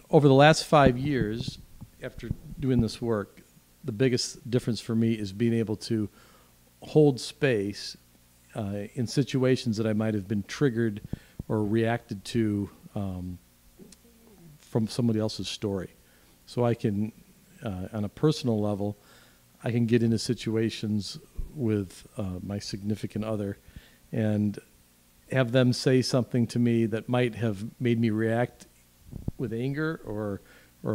Over the last 5 years, after doing this work, the biggest difference for me is being able to hold space in situations that I might have been triggered or reacted to from somebody else's story. So I can, on a personal level, I can get into situations with my significant other and have them say something to me that might have made me react with anger or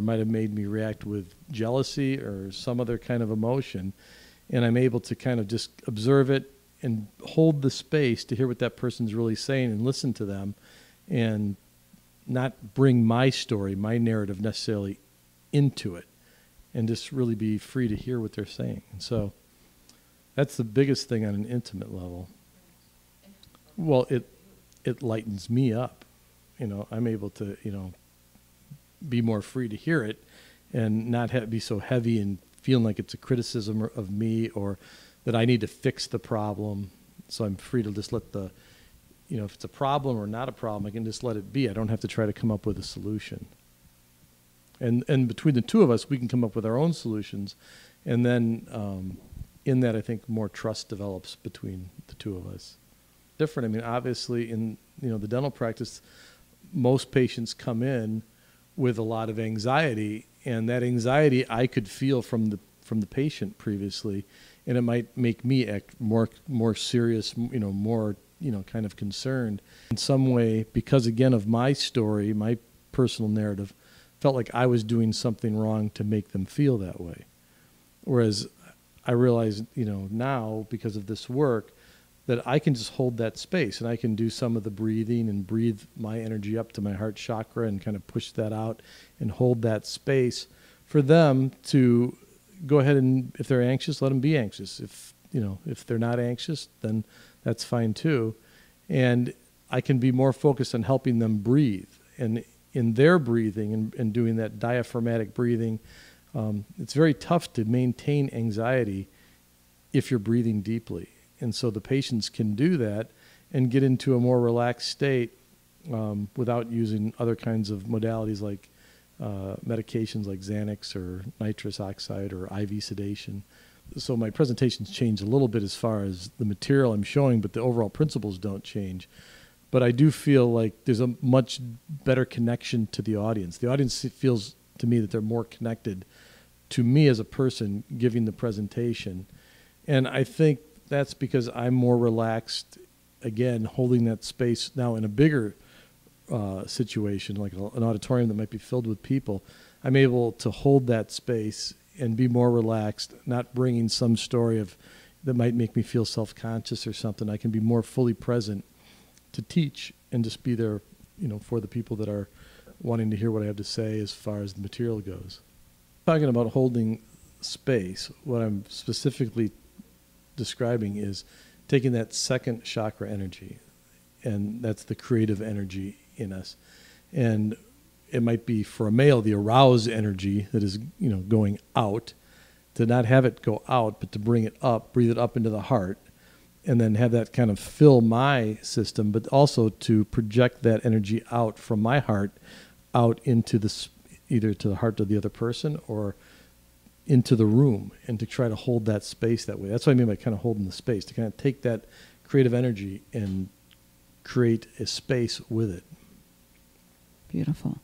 might have made me react with jealousy or some other kind of emotion. And I'm able to kind of just observe it and hold the space to hear what that person's really saying and listen to them and not bring my story, my narrative necessarily into it, and just really be free to hear what they're saying. And so that's the biggest thing on an intimate level. Well, it lightens me up. I'm able to, be more free to hear it and not be so heavy and feeling like it's a criticism of me or that I need to fix the problem. So I'm free to just let if it's a problem or not a problem, I can just let it be. I don't have to try to come up with a solution. And between the two of us, we can come up with our own solutions. And then in that, I think more trust develops between the two of us. Different. I mean, obviously in the dental practice, most patients come in with a lot of anxiety, and that anxiety I could feel from the patient previously, and it might make me act more serious, more kind of concerned in some way because again of my story, my personal narrative, felt like I was doing something wrong to make them feel that way. Whereas I realize, now because of this work, that I can just hold that space and I can do some of the breathing and breathe my energy up to my heart chakra and kind of push that out and hold that space for them to go ahead and, if they're anxious, let them be anxious. If they're not anxious, then that's fine too. And I can be more focused on helping them breathe. And in their breathing and doing that diaphragmatic breathing, it's very tough to maintain anxiety if you're breathing deeply. And so the patients can do that and get into a more relaxed state without using other kinds of modalities like medications like Xanax or nitrous oxide or IV sedation. So my presentations change a little bit as far as the material I'm showing, but the overall principles don't change. But I do feel like there's a much better connection to the audience. The audience feels to me that they're more connected to me as a person giving the presentation. And I think that's because I'm more relaxed, again, holding that space now in a bigger situation, like an auditorium that might be filled with people. I'm able to hold that space and be more relaxed, not bringing some story that might make me feel self-conscious or something. I can be more fully present to teach and just be there, for the people that are wanting to hear what I have to say as far as the material goes. Talking about holding space, what I'm specifically describing is taking that second chakra energy, and that's the creative energy in us. And it might be for a male, the aroused energy that is, going out, to not have it go out, but to bring it up, breathe it up into the heart, and then have that kind of fill my system, but also to project that energy out from my heart out into either to the heart of the other person or into the room, and to try to hold that space that way. That's what I mean by kind of holding the space, to kind of take that creative energy and create a space with it. Beautiful.